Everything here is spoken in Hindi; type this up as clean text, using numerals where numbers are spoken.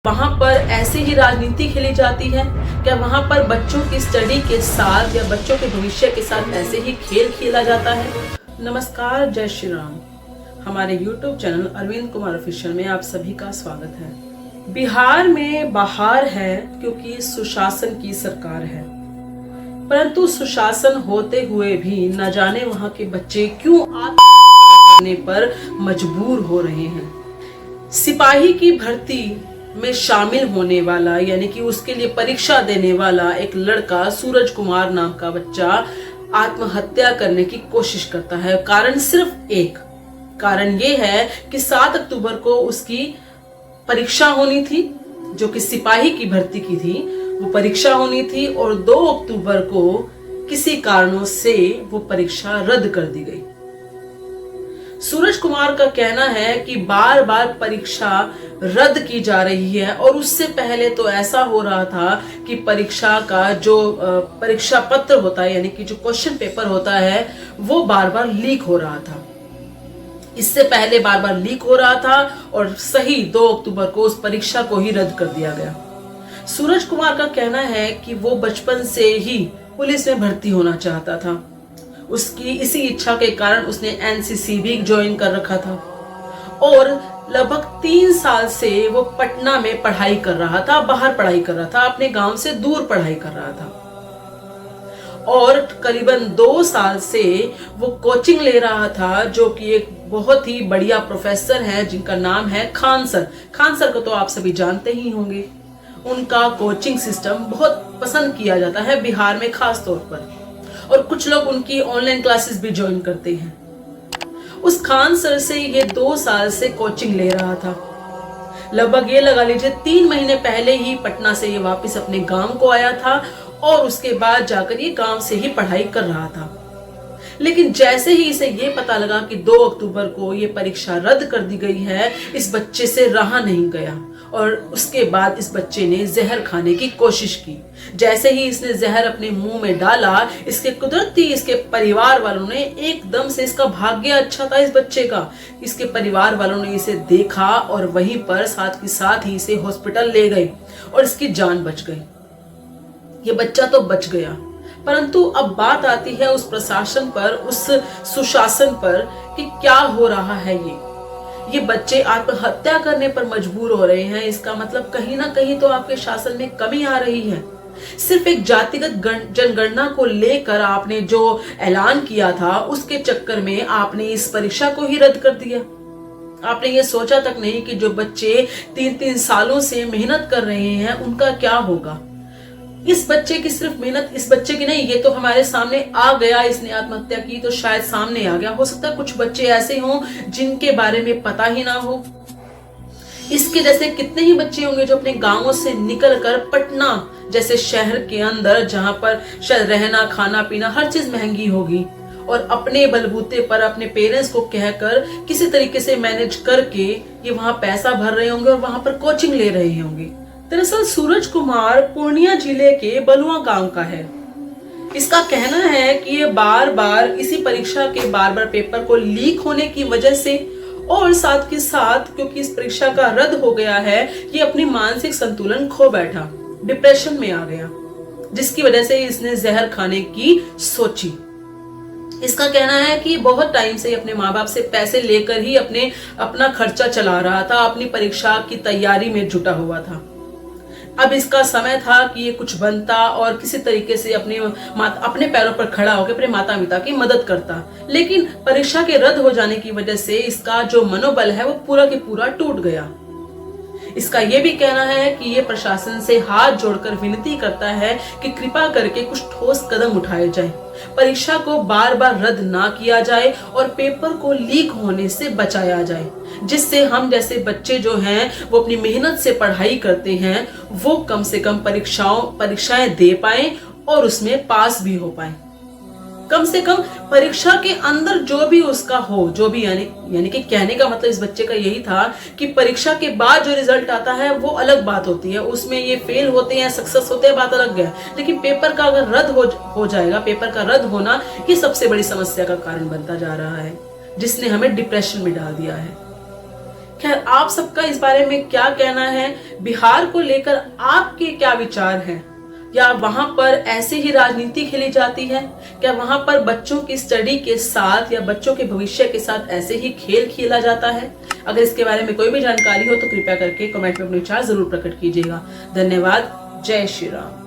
वहाँ पर ऐसी ही राजनीति खेली जाती है? क्या वहाँ पर बच्चों की स्टडी के साथ या बच्चों के भविष्य के साथ ऐसे ही खेल खेला जाता है? नमस्कार, जय श्री राम। हमारे YouTube channel Arvind Kumar official में आप सभी का स्वागत है। बिहार में बहार है क्योंकि सुशासन की सरकार है, परंतु सुशासन होते हुए भी न जाने वहाँ के बच्चे क्यों आत्महत्या करने पर मजबूर हो रहे हैं। सिपाही की भर्ती में शामिल होने वाला यानी कि उसके लिए परीक्षा देने वाला एक लड़का सूरज कुमार नाम का बच्चा आत्महत्या करने की कोशिश करता है। कारण सिर्फ एक कारण ये है कि 7 अक्टूबर को उसकी परीक्षा होनी थी, जो कि सिपाही की भर्ती की थी, वो परीक्षा होनी थी और 2 अक्टूबर को किसी कारणों से वो परीक्षा रद्द कर दी गई। सूरज कुमार का कहना है कि बार बार परीक्षा रद्द की जा रही है और उससे पहले तो ऐसा हो रहा था कि परीक्षा का जो परीक्षा पत्र होता है यानी कि जो क्वेश्चन पेपर होता है वो बार बार लीक हो रहा था। इससे पहले बार बार लीक हो रहा था और सही 2 अक्टूबर को उस परीक्षा को ही रद्द कर दिया गया। सूरज कुमार का कहना है कि वो बचपन से ही पुलिस में भर्ती होना चाहता था। उसकी इसी इच्छा के कारण उसने एनसीसी भी ज्वाइन कर रखा था और लगभग 3 साल से वो पटना में पढ़ाई कर रहा था, बाहर पढ़ाई कर रहा था, अपने गांव से दूर पढ़ाई कर रहा था और करीबन 2 साल से वो कोचिंग ले रहा था, जो कि एक बहुत ही बढ़िया प्रोफेसर है जिनका नाम है खान सर। खान सर को तो आप सभी जानते ही होंगे। उनका कोचिंग सिस्टम बहुत पसंद किया जाता है बिहार में खास तौर पर, और कुछ लोग उनकी ऑनलाइन क्लासेस भी ज्वाइन करते हैं। उस खान सर से ये 2 साल से कोचिंग ले रहा था। लगभग ये लगा लीजिए 3 महीने पहले ही पटना से ये वापस अपने गांव को आया था और उसके बाद जाकर ये गांव से ही पढ़ाई कर रहा था। लेकिन जैसे ही इसे ये पता लगा कि 2 अक्टूबर को ये परीक्षा रद्द कर दी गई है, इस बच्चे से रहा नहीं गया और उसके बाद इस बच्चे ने जहर खाने की कोशिश की। जैसे ही इसने जहर अपने मुंह में डाला, इसके कुदरती इसके परिवार वालों ने एकदम से, इसका भाग्य अच्छा था इस बच्चे का, इसके परिवार वालों ने इसे देखा और वहीं पर साथ के साथ ही इसे हॉस्पिटल ले गए और इसकी जान बच गई। ये बच्चा तो बच गया, परंतु अब बात आती है उस प्रशासन पर, उस सुशासन पर कि क्या हो रहा है। ये बच्चे आत्महत्या करने पर मजबूर हो रहे हैं। इसका मतलब कहीं ना कहीं तो आपके शासन में कमी आ रही है। सिर्फ एक जातिगत जनगणना को लेकर आपने जो ऐलान किया था, उसके चक्कर में आपने इस परीक्षा को ही रद्द कर दिया। आपने ये सोचा तक नहीं कि जो बच्चे 3-3 सालों से मेहनत कर रहे हैं उनका क्या होगा। इस बच्चे की सिर्फ मेहनत, इस बच्चे की नहीं, ये तो हमारे सामने आ गया, इसने आत्महत्या की तो शायद सामने आ गया। हो सकता है कुछ बच्चे ऐसे हों जिनके बारे में पता ही ना हो। इसके जैसे कितने ही बच्चे होंगे जो अपने गांवों से निकलकर पटना जैसे शहर के अंदर, जहां पर शायद रहना खाना पीना हर चीज महंगी होगी, और अपने बलबूते पर अपने पेरेंट्स को कहकर किसी तरीके से मैनेज करके ये वहां पैसा भर रहे होंगे और वहां पर कोचिंग ले रहे होंगे। दरअसल सूरज कुमार पूर्णिया जिले के बलुआ गांव का है। इसका कहना है कि ये बार बार इसी परीक्षा के बार बार पेपर को लीक होने की वजह से और साथ के साथ क्योंकि इस परीक्षा का रद्द हो गया है, ये अपनी मानसिक संतुलन खो बैठा, डिप्रेशन में आ गया, जिसकी वजह से इसने जहर खाने की सोची। इसका कहना है कि बहुत टाइम से अपने माँ बाप से पैसे लेकर ही अपना खर्चा चला रहा था, अपनी परीक्षा की तैयारी में जुटा हुआ था। अब इसका समय था कि ये कुछ बनता और किसी तरीके से अपने पैरों पर खड़ा होकर अपने माता पिता की मदद करता। लेकिन परीक्षा के रद्द हो जाने की वजह से इसका जो मनोबल है वो पूरा के पूरा टूट गया। इसका ये भी कहना है कि ये प्रशासन से हाथ जोड़कर विनती करता है कि कृपा करके कुछ ठोस कदम उठाए जाए, परीक्षा को बार बार रद्द ना किया जाए और पेपर को लीक होने से बचाया जाए, जिससे हम जैसे बच्चे जो हैं वो अपनी मेहनत से पढ़ाई करते हैं वो कम से कम परीक्षाएं दे पाएं और उसमें पास भी हो पाएं। कम से कम परीक्षा के अंदर जो भी उसका हो, जो भी यानी कि कहने का मतलब इस बच्चे का यही था कि परीक्षा के बाद जो रिजल्ट आता है वो अलग बात होती है, उसमें ये फेल होते हैं सक्सेस होते हैं बात अलग है, लेकिन पेपर का अगर रद्द हो जाएगा, पेपर का रद्द होना ये सबसे बड़ी समस्या का कारण बनता जा रहा है, जिसने हमें डिप्रेशन में डाल दिया है। खैर, आप सबका इस बारे में क्या कहना है? बिहार को लेकर आपके क्या विचार हैं? या वहां पर ऐसे ही राजनीति खेली जाती है? क्या वहां पर बच्चों की स्टडी के साथ या बच्चों के भविष्य के साथ ऐसे ही खेल खेला जाता है? अगर इसके बारे में कोई भी जानकारी हो तो कृपया करके कमेंट में अपने विचार जरूर प्रकट कीजिएगा। धन्यवाद। जय श्री राम।